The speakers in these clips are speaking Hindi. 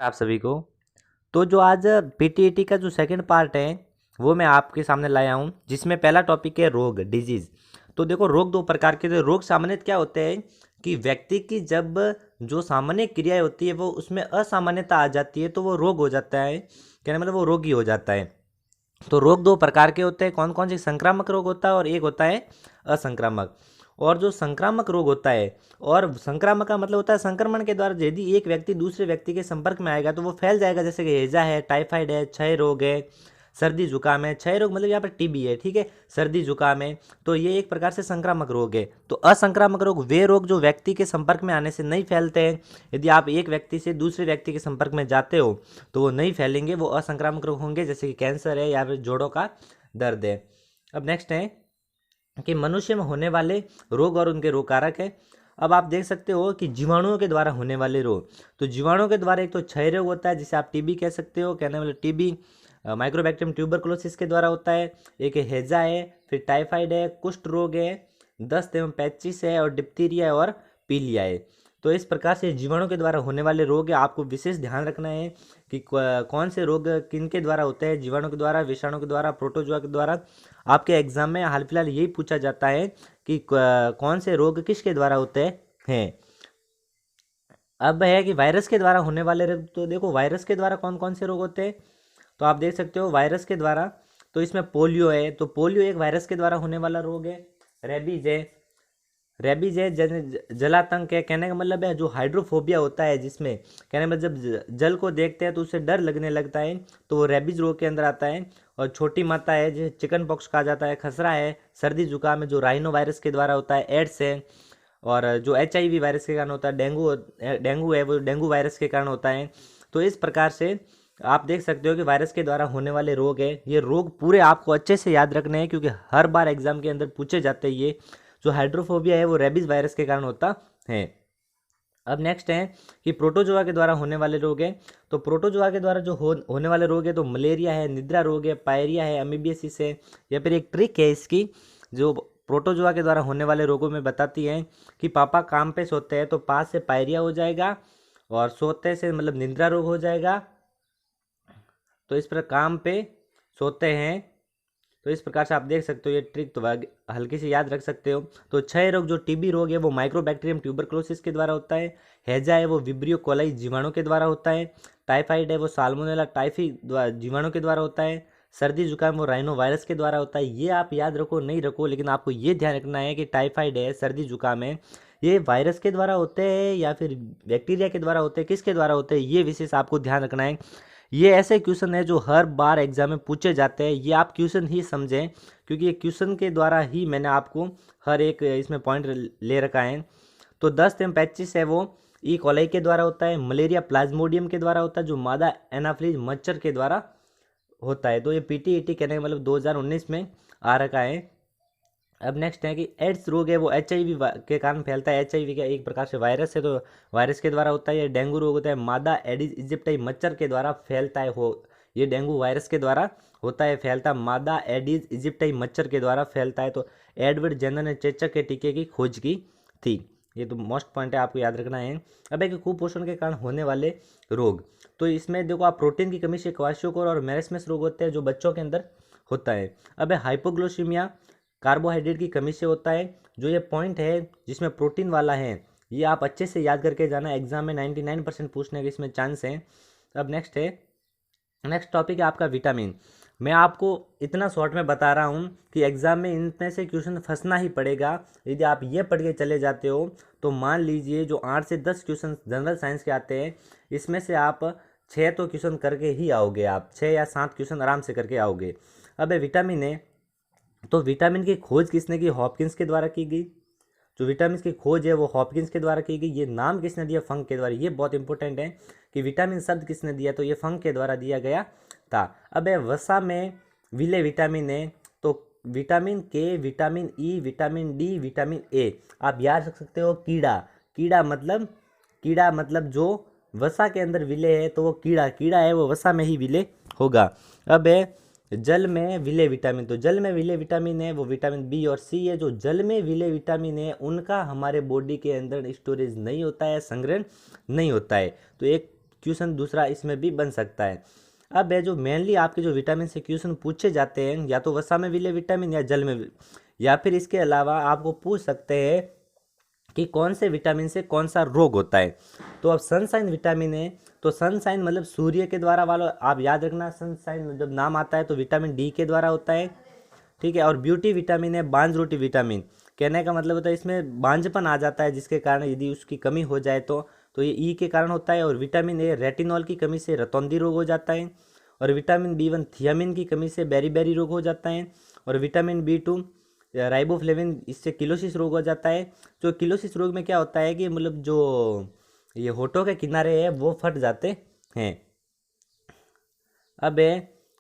आप सभी को। तो जो आज पीटीईटी का जो सेकंड पार्ट है वो मैं आपके सामने लाया हूँ, जिसमें पहला टॉपिक है रोग, डिजीज। तो देखो, रोग दो प्रकार के थे। रोग सामान्यतः क्या होते हैं कि व्यक्ति की जब जो सामान्य क्रियाएं होती है वो उसमें असामान्यता आ जाती है तो वो रोग हो जाता है। कहने मतलब वो रोगी हो जाता है। तो रोग दो प्रकार के होते हैं। कौन कौन से? संक्रामक रोग होता है और एक होता है असंक्रामक। और जो संक्रामक रोग होता है, और संक्रामक का मतलब होता है संक्रमण के द्वारा यदि एक व्यक्ति दूसरे व्यक्ति के संपर्क में आएगा तो वो फैल जाएगा, जैसे कि हैजा है, टाइफाइड है, क्षय रोग है, सर्दी जुकाम है। क्षय रोग मतलब यहाँ पर टीबी है, ठीक है, सर्दी जुकाम है। तो ये एक प्रकार से संक्रामक रोग है। तो असंक्रामक रोग वे रोग जो व्यक्ति के संपर्क में आने से नहीं फैलते हैं। यदि आप एक व्यक्ति से दूसरे व्यक्ति के संपर्क में जाते हो तो वो नहीं फैलेंगे, वो असंक्रामक रोग होंगे, जैसे कि कैंसर है या फिर जोड़ों का दर्द है। अब नेक्स्ट है कि मनुष्य में होने वाले रोग और उनके रोग कारक है। अब आप देख सकते हो कि जीवाणुओं के द्वारा होने वाले रोग। तो जीवाणुओं के द्वारा एक तो क्षय रोग होता है, जिसे आप टीबी कह सकते हो, कहने वाले टीबी। माइक्रोबैक्टीरियम ट्यूबरकुलोसिस के द्वारा होता है। एक हैजा है, फिर टाइफाइड है, कुष्ठ रोग है, दस्त एवं पैचिस है, और डिप्थीरिया है, और पीलिया है। तो इस प्रकार से जीवाणु के द्वारा होने वाले रोग है। आपको विशेष ध्यान रखना है कि कौन से रोग किन के द्वारा होते हैं, जीवाणु के द्वारा, विषाणु के द्वारा, प्रोटोजोआ के द्वारा। आपके एग्जाम में हाल फिलहाल यही पूछा जाता है कि कौन से रोग किसके द्वारा होते हैं। अब है कि वायरस के द्वारा होने वाले रोग। तो देखो, वायरस के द्वारा कौन कौन से रोग होते हैं, तो आप देख सकते हो वायरस के द्वारा। तो इसमें पोलियो है, तो पोलियो एक वायरस के द्वारा होने वाला रोग है। रेबीज है, रेबीज है जलातंक है। कहने का मतलब है जो हाइड्रोफोबिया होता है, जिसमें कहने में जब जल को देखते हैं तो उससे डर लगने लगता है, तो वो रेबीज रोग के अंदर आता है। और छोटी माता है, जिसे चिकन पॉक्स कहा जाता है। खसरा है, सर्दी जुकाम है, जो राइनो वायरस के द्वारा होता है। एड्स है, और जो एचआईवी वायरस के कारण होता है। डेंगू है, वो डेंगू वायरस के कारण होता है। तो इस प्रकार से आप देख सकते हो कि वायरस के द्वारा होने वाले रोग है। ये रोग पूरे आपको अच्छे से याद रखने हैं, क्योंकि हर बार एग्जाम के अंदर पूछे जाते हैं। ये जो हाइड्रोफोबिया है वो रेबीज वायरस के कारण होता है। अब नेक्स्ट है कि प्रोटोजोआ के द्वारा होने वाले रोग हैं। तो प्रोटोजोआ के द्वारा जो होने वाले रोग है, तो मलेरिया है, निद्रा रोग है, पायरिया है, अमीबियासिस है। या फिर एक ट्रिक है इसकी, जो प्रोटोजोआ के द्वारा होने वाले रोगों में बताती है कि पापा काम पे सोते हैं तो पास से पायरिया हो जाएगा, और सोते से मतलब निद्रा रोग हो जाएगा। तो इस पर काम पे सोते हैं, तो इस प्रकार से आप देख सकते हो। ये ट्रिक तो हल्की से याद रख सकते हो। तो क्षय रोग जो टीबी रोग है वो माइक्रोबैक्टीरियम ट्यूबरकुलोसिस के द्वारा होता है। हैजा है वो विब्रियो कोलाई जीवाणु के द्वारा होता है। टाइफाइड है वो साल्मोनेला टाइफी जीवाणु के द्वारा होता है। सर्दी जुकाम वो राइनो वायरस के द्वारा होता है। ये आप याद रखो नहीं रखो, लेकिन आपको ये ध्यान रखना है कि टाइफाइड है, सर्दी जुकाम है, ये वायरस के द्वारा होते हैं या फिर बैक्टीरिया के द्वारा होते हैं, किसके द्वारा होते हैं, ये विशेष आपको ध्यान रखना है। ये ऐसे क्वेश्चन है जो हर बार एग्जाम में पूछे जाते हैं। ये आप क्वेश्चन ही समझें, क्योंकि ये क्वेश्चन के द्वारा ही मैंने आपको हर एक इसमें पॉइंट ले रखा है। तो दस्त एवं पैचिस है वो ई कॉलाई के द्वारा होता है। मलेरिया प्लाज्मोडियम के द्वारा होता है, जो मादा एनाफ्लीज मच्छर के द्वारा होता है। तो ये पीटीईटी कहने का मतलब 2019 में आ रखा है। अब नेक्स्ट है कि एड्स रोग है वो एचआईवी के कारण फैलता है। एचआईवी का एक प्रकार से वायरस है, तो वायरस के द्वारा होता है। ये डेंगू रोग होता है, मादा एडिस इजिप्टाई मच्छर के द्वारा फैलता है। हो ये डेंगू वायरस के द्वारा होता है, फैलता मादा एडिस इजिप्टाई मच्छर के द्वारा फैलता है। तो एडवर्ड जेनर ने चेचक के टीके की खोज की थी। ये तो मोस्ट पॉइंट है, आपको याद रखना है। अब एक कुपोषण के कारण होने वाले रोग। तो इसमें देखो आप, प्रोटीन की कमी से क्वाशियोकोर और मेरेस्मस रोग होते हैं, जो बच्चों के अंदर होता है। अब है हाइपोग्लोसीमिया, कार्बोहाइड्रेट की कमी से होता है। जो ये पॉइंट है जिसमें प्रोटीन वाला है, ये आप अच्छे से याद करके जाना। एग्जाम में 99% पूछने के इसमें चांस हैं। अब नेक्स्ट है, नेक्स्ट टॉपिक है आपका विटामिन। मैं आपको इतना शॉर्ट में बता रहा हूँ कि एग्जाम में इनमें से क्वेश्चन फंसना ही पड़ेगा। यदि आप ये पढ़ के चले जाते हो तो मान लीजिए जो 8 से 10 क्वेश्चन जनरल साइंस के आते हैं, इसमें से आप 6 तो क्वेश्चन करके ही आओगे। आप 6 या 7 क्वेश्चन आराम से करके आओगे। अब विटामिन है, तो विटामिन की खोज किसने की? हॉपकिंस के द्वारा की गई। जो विटामिन की खोज है वो हॉपकिंस के द्वारा की गई। ये नाम किसने दिया? फंक के द्वारा। ये बहुत इंपॉर्टेंट है कि विटामिन शब्द किसने दिया, तो ये फंक के द्वारा दिया गया था। अब है वसा में विले विटामिन है, तो विटामिन के, vitamin E, vitamin D, vitamin A. आप याद रख सकते हो कीड़ा। कीड़ा मतलब जो वसा के अंदर विले है, तो वो कीड़ा है, वो वसा में ही विले होगा। अब है जल में विले विटामिन। तो जल में विले विटामिन है वो विटामिन बी और सी है। जो जल में विले विटामिन है उनका हमारे बॉडी के अंदर स्टोरेज नहीं होता है, संग्रहण नहीं होता है। तो एक क्वेश्चन दूसरा इसमें भी बन सकता है। अब है जो मेनली आपके जो विटामिन से क्वेश्चन पूछे जाते हैं या तो वसा में विलय विटामिन या जल में, या फिर इसके अलावा आपको पूछ सकते हैं कि कौन से विटामिन से कौन सा रोग होता है। तो अब सनसाइन विटामिन है, तो सनसाइन मतलब सूर्य के द्वारा वाला, आप याद रखना सनसाइन जब नाम आता है तो विटामिन डी के द्वारा होता है, ठीक है। और ब्यूटी विटामिन है बांझ रोटी विटामिन, कहने का मतलब होता है इसमें बांझपन आ जाता है जिसके कारण यदि उसकी कमी हो जाए तो ये ई के कारण होता है। और विटामिन ए रेटिनॉल की कमी से रतौंधी रोग हो जाता है। और विटामिन बी1 थियामिन की कमी से बेरी रोग हो जाता है। और विटामिन बी2 राइबोफ्लेविन, इससे किलोसिस रोग हो जाता है। जो किलोसिस रोग में क्या होता है कि मतलब जो ये होठों के किनारे है वो फट जाते हैं। अब है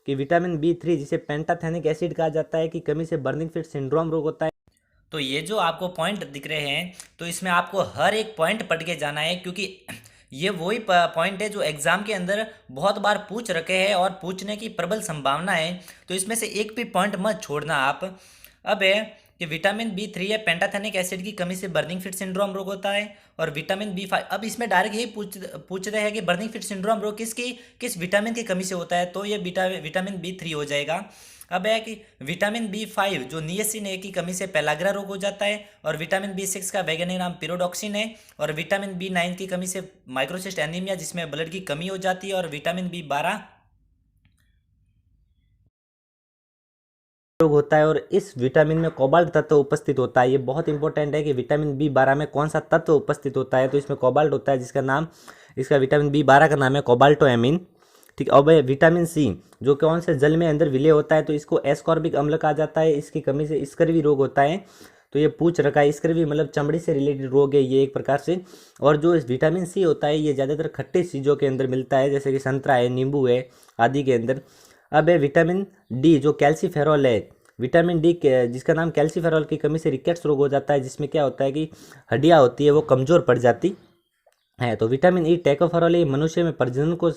कि विटामिन बी3 जिसे पेंटाथेनिक एसिड कहा जाता है, कि कमी से बर्निंग फिट सिंड्रोम रोग होता है। तो ये जो आपको पॉइंट दिख रहे हैं, तो इसमें आपको हर एक पॉइंट पढ़ के जाना है, क्योंकि ये वही पॉइंट है जो एग्जाम के अंदर बहुत बार पूछ रखे हैं और पूछने की प्रबल संभावना है। तो इसमें से एक भी पॉइंट मत छोड़ना आप। अब है कि विटामिन बी3 है पेंटाथेनिक एसिड की कमी से बर्निंग फिट सिंड्रोम रोग होता है। और विटामिन बी5, अब इसमें डायरेक्ट यही पूछ रहे हैं कि बर्निंग फिट सिंड्रोम रोग किस विटामिन की कमी से होता है, तो ये विटामिन बी3 हो जाएगा। अब है कि विटामिन बी5 जो नियसिन ए की कमी से पेलाग्रा रोग हो जाता है। और विटामिन बी6 का वैज्ञानिक नाम पिरोडॉक्सिन है। और विटामिन बी9 की कमी से माइक्रोसिस्ट एनीमिया, जिसमें ब्लड की कमी हो जाती है। और विटामिन बी12 रोग होता है। और इस विटामिन में कोबाल्ट तत्व उपस्थित होता है। ये बहुत इंपॉर्टेंट है कि विटामिन बी12 में कौन सा तत्व उपस्थित होता है, तो इसमें कोबाल्ट होता है, जिसका नाम, इसका विटामिन बी12 का नाम है कोबाल्टोएमिन, ठीक। अब विटामिन सी जो कौन से जल में अंदर विलय होता है, तो इसको एस्कॉर्बिक अम्ल कहा जाता है। इसकी कमी से स्कर्वी रोग होता है। तो ये पूछ रखा है, स्कर्वी मतलब चमड़ी से रिलेटेड रोग है ये एक प्रकार से। और जो विटामिन सी होता है ये ज़्यादातर खट्टे चीज़ों के अंदर मिलता है, जैसे कि संतरा है, नींबू है आदि के अंदर। अब है विटामिन डी जो कैल्सीफेरॉल है, विटामिन डी जिसका नाम कैल्सीफेरॉल की कमी से रिकेट्स रोग हो जाता है, जिसमें क्या होता है कि हड्डियाँ होती है वो कमज़ोर पड़ जाती है। तो विटामिन ई टैकोफेरॉल ये मनुष्य में प्रजनन को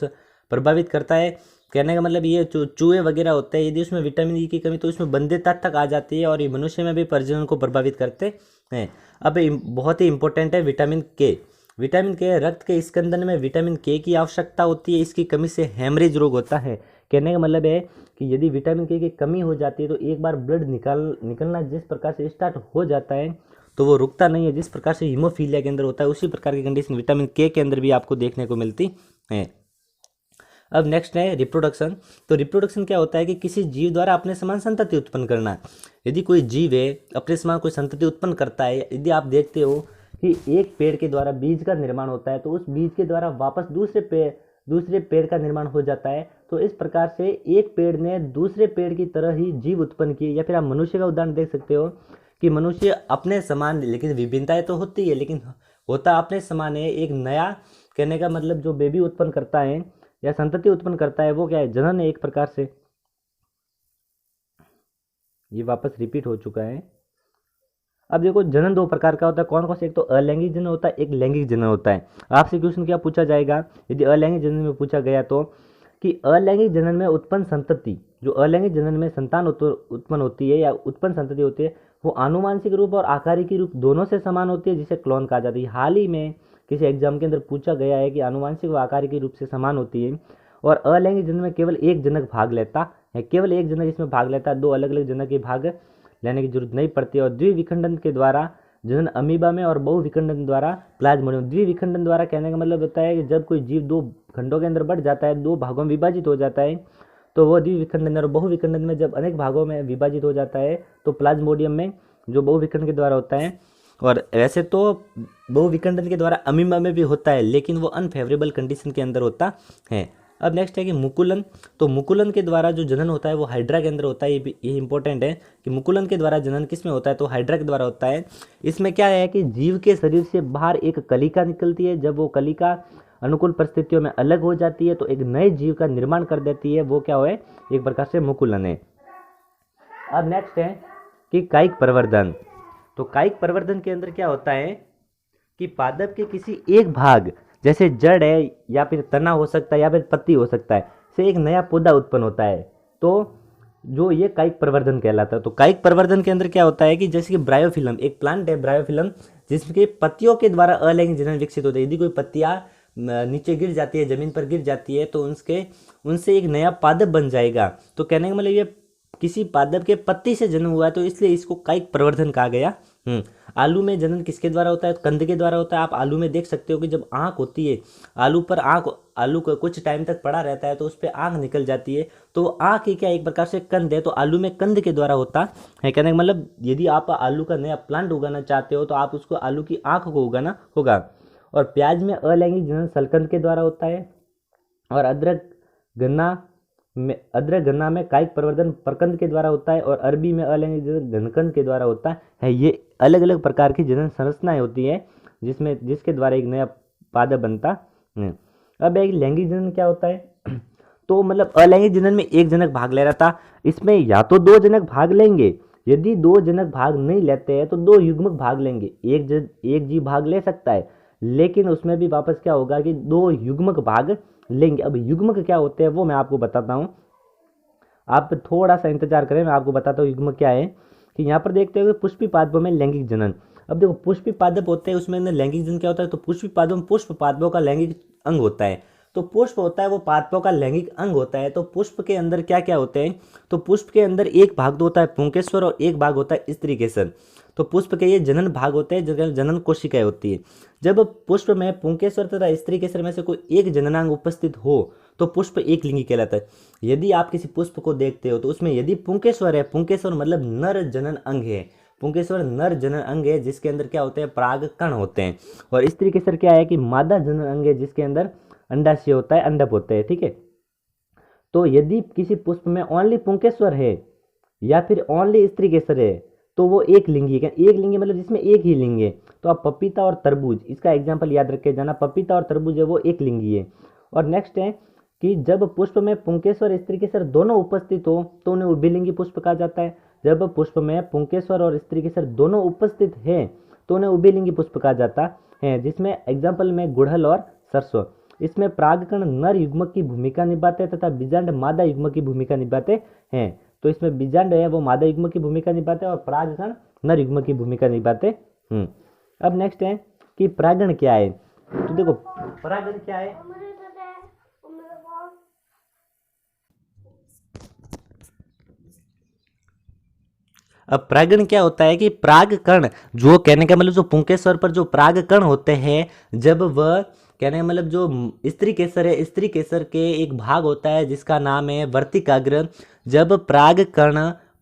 प्रभावित करता है। कहने का मतलब ये चूहे वगैरह होते हैं, यदि उसमें विटामिन ई की कमी तो उसमें बंध्यता तक आ जाती है, और ये मनुष्य में भी प्रजनन को प्रभावित करते हैं। अब बहुत ही इंपॉर्टेंट है विटामिन के। विटामिन के रक्त के स्कंदन में विटामिन के की आवश्यकता होती है, इसकी कमी से हेमरेज रोग होता है। कहने का मतलब है कि यदि विटामिन के की कमी हो जाती है तो एक बार ब्लड निकलना जिस प्रकार से स्टार्ट हो जाता है तो वो रुकता नहीं है, जिस प्रकार से हीमोफीलिया के अंदर होता है उसी प्रकार की कंडीशन विटामिन के अंदर भी आपको देखने को मिलती है। अब नेक्स्ट है रिप्रोडक्शन। तो रिप्रोडक्शन क्या होता है कि किसी जीव द्वारा अपने समान संतति उत्पन्न करना। यदि कोई जीव है अपने समान कोई संतति उत्पन्न करता है, यदि आप देखते हो कि एक पेड़ के द्वारा बीज का निर्माण होता है तो उस बीज के द्वारा वापस दूसरे पेड़ का निर्माण हो जाता है। तो इस प्रकार से एक पेड़ ने दूसरे पेड़ की तरह ही जीव उत्पन्न किए। या फिर आप मनुष्य का उदाहरण देख सकते हो कि मनुष्य अपने समान, लेकिन विभिन्नताएं तो होती है, लेकिन होता अपने समान है। एक नया, कहने का मतलब जो बेबी उत्पन्न करता है या संतति उत्पन्न करता है वो क्या है, जनन है एक प्रकार से। ये वापस रिपीट हो चुका है। अब देखो जनन दो प्रकार का होता है, कौन कौन से, एक तो अलैंगिक जनन होता है, एक लैंगिक जनन होता है। आपसे क्वेश्चन क्या पूछा जाएगा यदि अलैंगिक जनन में पूछा गया तो, कि अलैंगिक जनन में उत्पन्न संतति, जो अलैंगिक जनन में संतान उत्पन्न होती है या उत्पन्न संतति होती है, वो आनुवांशिक रूप और आकारिकी रूप दोनों से समान होती है, जिसे क्लोन कहा जाता है। हाल ही में किसी एग्जाम के अंदर पूछा गया है कि आनुवांशिक व आकारिकी रूप से समान होती है। और अलैंगिक जनन में केवल एक जनक भाग लेता है, केवल एक जनक इसमें भाग लेता है, दो अलग अलग जनक के भाग लेने की जरूरत नहीं पड़ती है। और द्विविखंडन के द्वारा जनन अमीबा में और बहुविखंडन द्वारा प्लाज्मोडियम। द्विविखंडन द्वारा कहने का मतलब होता है कि जब कोई जीव दो खंडों के अंदर बढ़ जाता है, दो भागों में विभाजित हो जाता है, तो वो द्विविखंडन। और बहुविखंडन में जब अनेक भागों में विभाजित हो जाता है तो प्लाज्मोडियम में, जो बहुविखंडन के द्वारा होता है। और वैसे तो बहुविखंडन के द्वारा अमीबा में भी होता है, लेकिन वो अनफेवरेबल कंडीशन के अंदर होता है। अब नेक्स्ट है कि मुकुलन। तो मुकुलन के द्वारा जो जनन होता है वो हाइड्रा के अंदर होता है। ये इंपॉर्टेंट है कि मुकुलन के द्वारा जनन किस में होता है, तो हाइड्रा के द्वारा होता है। इसमें क्या है कि जीव के शरीर से बाहर एक कलिका निकलती है, जब वो कलिका अनुकूल परिस्थितियों में अलग हो जाती है तो एक नए जीव का निर्माण कर देती है, वो क्या है, एक प्रकार से मुकुलन है। अब नेक्स्ट है कि कायिक प्रवर्धन। तो कायिक प्रवर्धन के अंदर क्या होता है कि पादप के किसी एक भाग, जैसे जड़ है या फिर तना हो सकता है या फिर पत्ती हो सकता है, से एक नया पौधा उत्पन्न होता है, तो जो ये कायिक प्रवर्धन कहलाता है। तो कायिक प्रवर्धन के अंदर क्या होता है कि जैसे कि ब्रायोफिलम, एक प्लांट है ब्रायोफिलम, जिसके पत्तियों के द्वारा अलैंगिक जनन विकसित होते हैं। यदि कोई पत्तियां नीचे गिर जाती है, ज़मीन पर गिर जाती है, तो उनसे एक नया पादप बन जाएगा। तो कहने का मतलब ये किसी पादप के पत्ती से जन्म हुआ है, तो इसलिए इसको कायिक प्रवर्धन कहा गया। आलू में जनन किसके द्वारा होता है? कंद के द्वारा होता है। आप आलू में देख सकते हो कि जब आँख होती है, आलू को कुछ टाइम तक पड़ा रहता है तो उस पर आँख निकल जाती है, तो आँख ही क्या एक प्रकार से कंद है, तो आलू में कंद के द्वारा होता है। कहने का मतलब यदि आप आलू का नया प्लांट उगाना चाहते हो तो आप उसको आलू की आँख को उगाना होगा। और प्याज में अलैंगिक जनन शलकंद के द्वारा होता है। और अदरक गन्ना में कायिक प्रवर्धन प्रकंद के द्वारा होता है। और अरबी में अलैंगिक जनन घनकंद के द्वारा होता है। ये अलग अलग प्रकार की जनन संरचनाएं होती है जिसके द्वारा एक नया पादप बनता है। अब एक लैंगिक जनन क्या होता है? तो मतलब अलैंगिक जनन में एक जनक भाग ले रहा था, इसमें या तो दो जनक भाग लेंगे, यदि दो जनक भाग नहीं लेते हैं तो दो युग्मक भाग लेंगे। एक जीव भाग ले सकता है, लेकिन उसमें भी वापस क्या होगा कि दो युग्मक भाग लेंगे। अब युग्मक क्या होते हैं वो मैं आपको बताता हूँ, आप थोड़ा सा इंतजार करें, मैं आपको बताता हूँ युग्मक क्या है। कि यहाँ पर देखते हो कि पुष्पी पादपों में लैंगिक जनन। अब देखो पुष्पी पादप होते हैं, उसमें लैंगिक जनन क्या होता है? तो पुष्पी पादपों में पुष्प पादपों का लैंगिक अंग होता है। तो पुष्प होता है वो पादपों का लैंगिक अंग होता है। तो पुष्प के अंदर क्या क्या होते हैं? तो पुष्प के अंदर एक भाग तो होता है पुंकेश्वर और एक भाग होता है स्त्रीकेसर। तो पुष्प के ये जनन भाग होते हैं, जगह जनन कोशिकाएं होती है। जब पुष्प में पुंकेश्वर तथा स्त्रीकेसर में से कोई एक जननांग उपस्थित हो तो पुष्प एक लिंगी कहलाता है। यदि आप किसी पुष्प को देखते हो तो उसमें यदि पुंकेश्वर है, पुंकेश्वर मतलब नर जनन अंग है, पुंकेश्वर नर जनन अंग है जिसके अंदर क्या होते हैं? पराग कण होते हैं। और स्त्रीकेसर क्या है कि मादा जनन अंग है जिसके अंदर अंडाशय होता है, अंडक होते हैं। ठीक है, तो यदि किसी पुष्प में ओनली पुंकेश्वर है या फिर ओनली स्त्रीकेसर है तो वो एक लिंगी है। एक लिंगी मतलब जिसमें एक ही लिंग है। तो आप पपीता और तरबूज, इसका एग्जाम्पल याद रख के जाना, पपीता और तरबूज है वो एक लिंगी है। और नेक्स्ट है कि जब पुष्प में पुंकेश्वर स्त्रीकेसर दोनों उपस्थित हो तो उन्हें उभयलिंगी पुष्प कहा जाता है। जब पुष्प में पुंकेश्वर और स्त्रीकेसर दोनों उपस्थित है तो उन्हें उभयलिंगी पुष्प कहा जाता है, जिसमें एग्जाम्पल में गुड़हल और सरसों। इसमें परागकण नर युग्मक की भूमिका निभाते हैं तथा बीजांड मादा युग्मक की भूमिका निभाते हैं। तो इसमें बीजांड है वो मादा युग्मक की भूमिका निभाते हैं और परागकण नर युग्मक की भूमिका निभाते हैं। अब नेक्स्ट है कि परागण क्या है? तो देखो परागण क्या है? अब परागण क्या होता है कि परागकण, जो कहने का मतलब जो पुंकेश्वर पर जो परागकण होते हैं, जब वह कहने का मतलब जो स्त्री केसर है, स्त्री केसर के एक भाग होता है जिसका नाम है वर्तिकाग्र। जब परागकण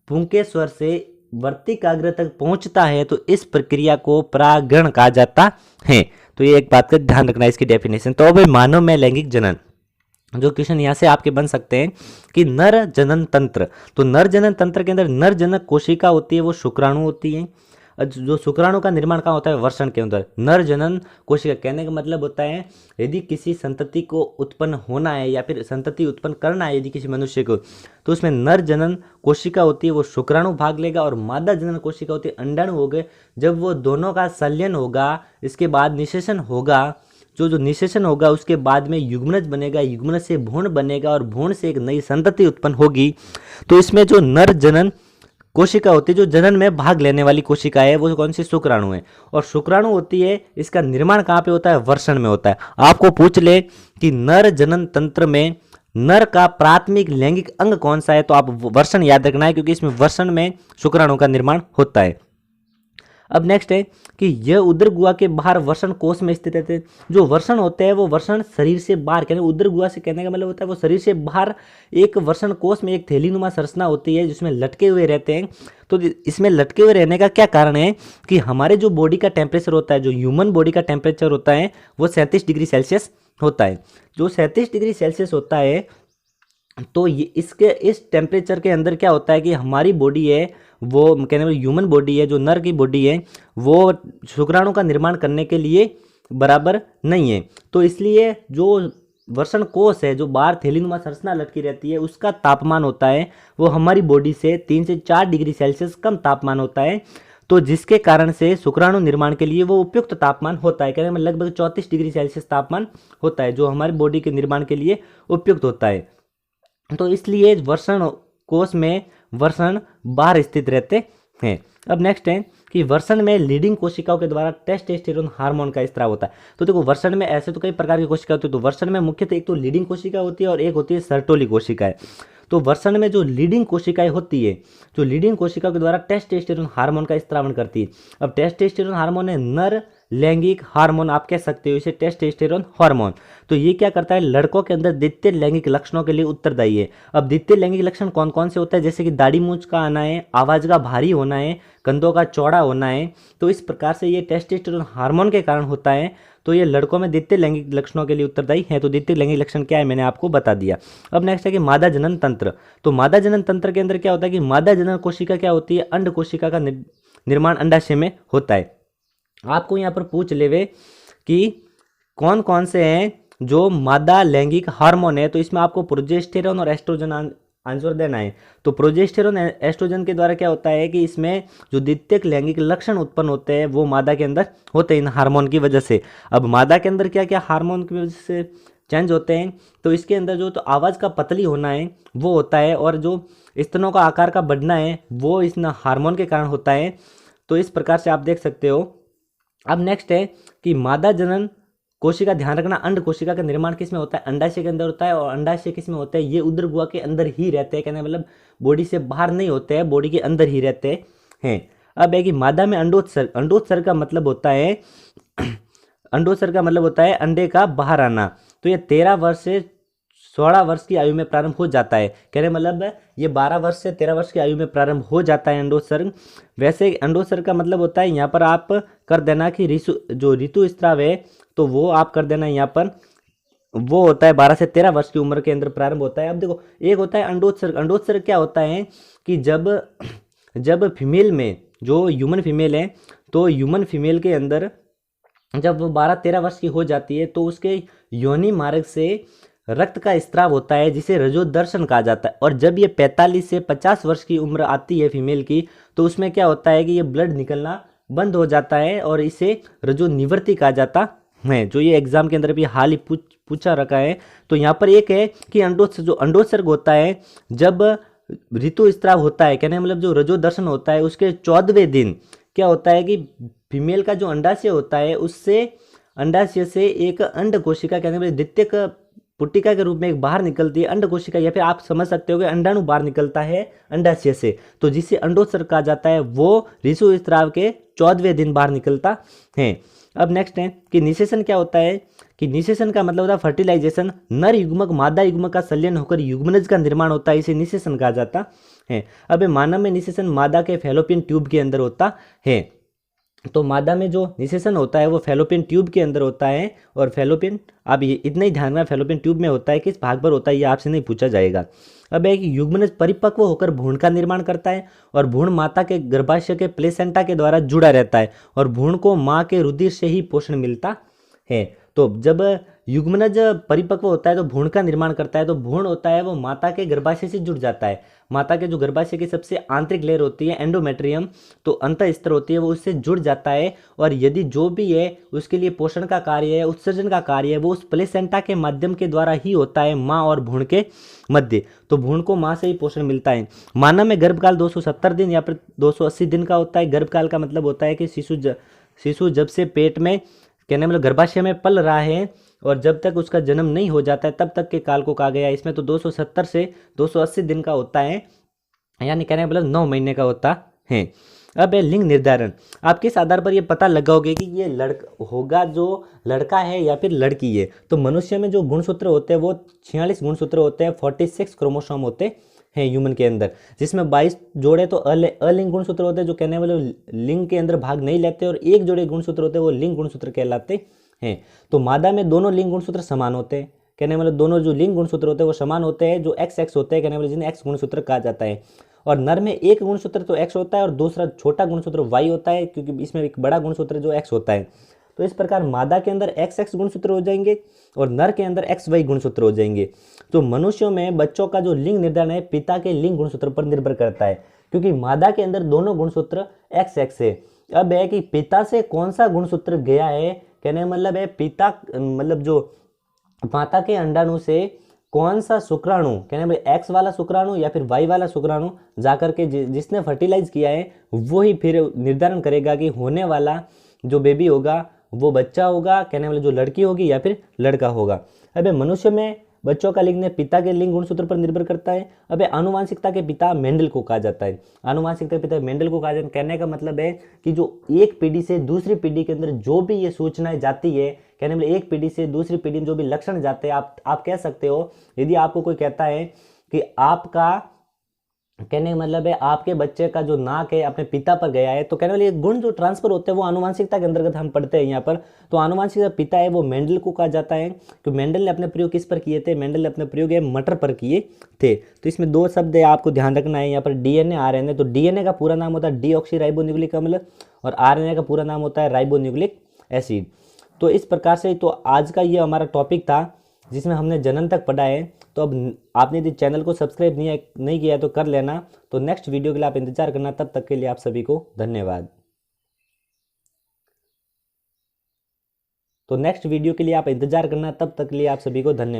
पुंकेश्वर से वर्तिकाग्र तक पहुंचता है तो इस प्रक्रिया को परागण कहा जाता है। तो ये एक बात का ध्यान रखना है इसकी डेफिनेशन। तो अब मानव में लैंगिक जनन, जो क्वेश्चन यहाँ से आपके बन सकते हैं कि नर जनन तंत्र। तो नर जनन तंत्र के अंदर नर जनक कोशिका होती है वो शुक्राणु होती है। जो शुक्राणु का निर्माण कहाँ होता है? वृषण के अंदर। नर जनन कोशिका कहने का मतलब होता है यदि किसी संतति को उत्पन्न होना है या फिर संतति उत्पन्न करना है यदि किसी मनुष्य को, तो उसमें नर जनन कोशिका होती है वो शुक्राणु भाग लेगा और मादा जनन कोशिका होती है अंडाणु हो गए। जब वो दोनों का संलयन होगा, इसके बाद निषेचन होगा, जो निषेचन होगा उसके बाद में युग्मनज बनेगा, युग्मनज से भ्रूण बनेगा और भ्रूण से एक नई संतति उत्पन्न होगी। तो इसमें जो नर जनन कोशिका होती है, जो जनन में भाग लेने वाली कोशिका है, वो कौन सी? शुक्राणु है। और शुक्राणु होती है, इसका निर्माण कहाँ पे होता है? वृषण में होता है। आपको पूछ ले कि नर जनन तंत्र में नर का प्राथमिक लैंगिक अंग कौन सा है, तो आप वृषण याद रखना है क्योंकि इसमें वृषण में शुक्राणु का निर्माण होता है। अब नेक्स्ट है कि यह उदर गुहा के बाहर वृषण कोश में स्थित रहते हैं। जो वृषण होते हैं वो वृषण शरीर से बाहर, कहने उदर गुहा से कहने का मतलब होता है वो शरीर से बाहर एक वृषण कोश में एक थैलीनुमा संरचना होती है जिसमें लटके हुए रहते हैं। तो इसमें लटके हुए रहने का क्या कारण है कि हमारे जो बॉडी का टेम्परेचर होता है, जो ह्यूमन बॉडी का टेम्परेचर होता है वो 37 डिग्री सेल्सियस होता है। जो 37 डिग्री सेल्सियस होता है तो ये इस टेम्परेचर के अंदर क्या होता है कि हमारी बॉडी है वो कहने में ह्यूमन बॉडी है, जो नर की बॉडी है वो शुक्राणु का निर्माण करने के लिए बराबर नहीं है। तो इसलिए जो वृषण कोश है, जो बाहर थैलीनुमा संरचना लटकी रहती है, उसका तापमान होता है वो हमारी बॉडी से 3 से 4 डिग्री सेल्सियस कम तापमान होता है। तो जिसके कारण से शुक्राणु निर्माण के लिए वो उपयुक्त तापमान होता है, कहने में लगभग 34 डिग्री सेल्सियस तापमान होता है जो हमारी बॉडी के निर्माण के लिए उपयुक्त होता है। तो इसलिए वृषण कोश में वृषण बाहर स्थित रहते हैं। अब नेक्स्ट है कि वर्षण में लीडिंग कोशिकाओं के द्वारा टेस्टोस्टेरोन हार्मोन का स्त्राव होता है। तो देखो वर्षण में ऐसे तो कई प्रकार की कोशिका होती है, तो वर्षण में मुख्यतः एक तो लीडिंग कोशिका होती है और एक होती है सर्टोली कोशिकाएं। तो वर्षण में जो लीडिंग कोशिकाएं होती है, जो लीडिंग कोशिका के द्वारा टेस्टोस्टेरोन हार्मोन का स्त्रावण करती है। अब टेस्टोस्टेरोन हार्मोन है नर लैंगिक हार्मोन, आप कह सकते हो इसे टेस्टोस्टेरोन हार्मोन। तो ये क्या करता है, लड़कों के अंदर द्वितीय लैंगिक लक्षणों के लिए उत्तरदायी है। अब द्वितीय लैंगिक लक्षण कौन कौन से होते हैं, जैसे कि दाढ़ी मूंछ का आना है, आवाज का भारी होना है, कंधों का चौड़ा होना है। तो इस प्रकार से ये टेस्टोस्टेरोन हार्मोन के कारण होता है। तो ये लड़कों में द्वितीय लैंगिक लक्षणों के लिए उत्तरदायी है। तो द्वितीय लैंगिक लक्षण क्या है, मैंने आपको बता दिया। अब नेक्स्ट है कि मादा जनन तंत्र। तो मादा जनन तंत्र के अंदर क्या होता है कि मादा जनन कोशिका क्या होती है, अंड कोशिका का निर्माण अंडाशय में होता है। आपको यहाँ पर पूछ लेवे कि कौन कौन से हैं जो मादा लैंगिक हार्मोन है, तो इसमें आपको प्रोजेस्टेरोन और एस्ट्रोजन आंसर देना है। तो प्रोजेस्टेरोन एस्ट्रोजन के द्वारा क्या होता है कि इसमें जो द्वितीयक लैंगिक लक्षण उत्पन्न होते हैं वो मादा के अंदर होते हैं इन हार्मोन की वजह से। अब मादा के अंदर क्या क्या हार्मोन की वजह से चेंज होते हैं, तो इसके अंदर जो तो आवाज़ का पतली होना है वो होता है, और जो स्तनों का आकार का बढ़ना है वो इस हार्मोन के कारण होता है। तो इस प्रकार से आप देख सकते हो। अब नेक्स्ट है कि मादा जनन कोशिका, ध्यान रखना अंड कोशिका का निर्माण किस में होता है, अंडाशय के अंदर होता है, और अंडाशय किस में होता है, ये उदर गुहा के अंदर ही रहते हैं, कहने मतलब बॉडी से बाहर नहीं होते हैं, बॉडी के अंदर ही रहते हैं। अब है कि मादा में अंडोत्सर्ग, अंडोत्सर्ग का मतलब होता है अंडोत्सर्ग का मतलब होता है अंडे का बाहर आना। तो ये 13 वर्ष से 16 वर्ष की आयु में प्रारंभ हो जाता है, कहने मतलब ये 12 वर्ष से 13 वर्ष की आयु में प्रारंभ हो जाता है अंडोत्सर्ग। वैसे अंडोत्सर्ग का मतलब होता है, यहाँ पर आप कर देना कि ऋतुस्राव है, तो वो आप कर देना यहाँ पर, वो होता है 12 से 13 वर्ष की उम्र के अंदर प्रारंभ होता है। अब देखो एक होता है अंडोत्सर्ग। अंडोत्सर्ग क्या होता है कि जब फीमेल में, जो ह्यूमन फीमेल है, तो ह्यूमन फीमेल के अंदर जब वो 12-13 वर्ष की हो जाती है तो उसके योनि मार्ग से रक्त का स्त्राव होता है, जिसे रजोदर्शन कहा जाता है। और जब ये 45 से 50 वर्ष की उम्र आती है फीमेल की, तो उसमें क्या होता है कि ये ब्लड निकलना बंद हो जाता है, और इसे रजोनिवृत्ति कहा जाता है। जो ये एग्जाम के अंदर भी हाल ही पूछा रखा है। तो यहाँ पर एक है कि जो अंडोत्सर्ग होता है, जब ऋतुस्राव होता है, कहने मतलब जो रजोदर्शन होता है, उसके 14वें दिन क्या होता है कि फीमेल का जो अंडाशय होता है, उससे अंडाशय से एक अंड कोशिका, कहने मतलब द्वितीयक पुट्टिका के रूप में एक बाहर निकलती है अंड कोशिका, या फिर आप समझ सकते हो कि अंडाणु बाहर निकलता है अंडाशय से, तो जिसे अंडोत्सर्ग कहा जाता है, वो ऋतुस्राव के 14वें दिन बाहर निकलता है। अब नेक्स्ट है कि निषेचन क्या होता है, कि निषेचन का मतलब होता है फर्टिलाइजेशन। नर युग्मक मादा युग्मक का संलयन होकर युग्मनज का निर्माण होता है, इसे निषेचन कहा जाता है। अब मानव में निषेचन मादा के फैलोपियन ट्यूब के अंदर होता है। तो मादा में जो निषेचन होता है वो फैलोपियन ट्यूब के अंदर होता है, और फैलोपियन, आप ये इतना ही ध्यान में, फैलोपियन ट्यूब में होता है, किस भाग पर होता है ये आपसे नहीं पूछा जाएगा। अब है कि युग्मनज परिपक्व होकर भ्रूण का निर्माण करता है, और भ्रूण माता के गर्भाशय के प्लेसेंटा के द्वारा जुड़ा रहता है, और भ्रूण को माँ के रुधिर से ही पोषण मिलता है। तो जब युग्मनज परिपक्व होता है तो भ्रूण का निर्माण करता है, तो भ्रूण होता है वो माता के गर्भाशय से जुड़ जाता है। माता के जो गर्भाशय की सबसे आंतरिक लेयर होती है एंडोमेट्रियम, तो अंत स्तर होती है, वो उससे जुड़ जाता है, और यदि जो भी है उसके लिए पोषण का कार्य है, उत्सर्जन का कार्य है, वो उस प्लेसेंटा के माध्यम के द्वारा ही होता है, माँ और भ्रूण के मध्य। तो भ्रूण को माँ से ही पोषण मिलता है। मानव में गर्भकाल 270 दिन या फिर 280 दिन का होता है। गर्भकाल का मतलब होता है कि शिशु जब से पेट में, कहने मतलब गर्भाशय में पल रहा है, और जब तक उसका जन्म नहीं हो जाता है तब तक के काल को कहा गया है। इसमें तो 270 से 280 दिन का होता है, यानी कहने मतलब 9 महीने का होता है। अब है लिंग निर्धारण। आप किस आधार पर ये पता लगाओगे कि ये होगा जो लड़का है या फिर लड़की है। तो मनुष्य में जो गुणसूत्र होते हैं वो 46 गुणसूत्र होते हैं, 46 क्रोमोसोम होते हैं ह्यूमन के अंदर, जिसमें 22 जोड़े तो अलिंग गुणसूत्र होते हैं, जो कहने वाले लिंग के अंदर भाग नहीं लेते, और एक जोड़े गुणसूत्र होते हैं वो लिंग गुणसूत्र कहलाते हैं। तो मादा में दोनों लिंग गुणसूत्र समान होते हैं, कहने मतलब दोनों जो लिंग गुणसूत्र होते हैं वो समान होते हैं, जो एक्स होते हैं, कहने वाले जिन्हें एक्स गुणसूत्र कहा जाता है। और नर में एक गुणसूत्र तो एक्स होता है, और दूसरा छोटा गुणसूत्र वाई होता है, क्योंकि इसमें एक बड़ा गुणसूत्र जो एक्स होता है। तो इस प्रकार मादा के अंदर एक्स गुणसूत्र हो जाएंगे, और नर के अंदर एक्स वाई गुणसूत्र हो जाएंगे। तो मनुष्यों में बच्चों का जो लिंग निर्धारण है पिता के लिंग गुणसूत्र पर निर्भर करता है, क्योंकि मादा के अंदर दोनों गुणसूत्र एक्स है। अब है कि पिता से कौन सा गुणसूत्र गया है, कहने मतलब है पिता मतलब जो माता के अंडाणु से कौन सा शुक्राणु, कहने भाई एक्स वाला शुक्राणु या फिर वाई वाला शुक्राणु जाकर के जिसने फर्टिलाइज किया है वो ही फिर निर्धारण करेगा कि होने वाला जो बेबी होगा वो बच्चा होगा, कहने वाले जो लड़की होगी या फिर लड़का होगा। अबे मनुष्य में बच्चों का लिंग पिता के लिंग गुणसूत्र पर निर्भर करता है। अबे आनुवांशिकता के पिता मेंडल को कहा जाता है। आनुवांशिकता के पिता मेंडल को कहा जाता है, कहने का मतलब है कि जो एक पीढ़ी से दूसरी पीढ़ी के अंदर जो भी ये सूचनाएं जाती है, कहने मतलब एक पीढ़ी से दूसरी पीढ़ी में जो भी लक्षण जाते हैं, आप कह सकते हो यदि आपको कोई कहता है कि आपका, कहने का मतलब है आपके बच्चे का जो नाक है अपने पिता पर गया है, तो कहने वाले गुण जो ट्रांसफर होते हैं वो आनुवांशिकता के अंतर्गत हम पढ़ते हैं यहाँ पर। तो आनुवांशिकता पिता है वो मेंडल को कहा जाता है। तो मेंडल ने अपने प्रयोग किस पर किए थे? मेंडल ने अपने प्रयोग है मटर पर किए थे। तो इसमें दो शब्द है आपको ध्यान रखना है, यहाँ पर डीएनए आरएनए। तो डीएनए का पूरा नाम होता है डीऑक्सीराइबोन्यूक्लिक अम्ल और आरएनए का पूरा नाम होता है राइबोन्यूक्लिक एसिड। तो इस प्रकार से तो आज का ये हमारा टॉपिक था जिसमें हमने जनन तक पढ़ा है। तो अब आपने यदि चैनल को सब्सक्राइब नहीं किया है तो कर लेना। तो नेक्स्ट वीडियो के लिए आप इंतजार करना। तब तक के लिए आप सभी को धन्यवाद। तो नेक्स्ट वीडियो के लिए आप इंतजार करना। तब तक के लिए आप सभी को धन्यवाद।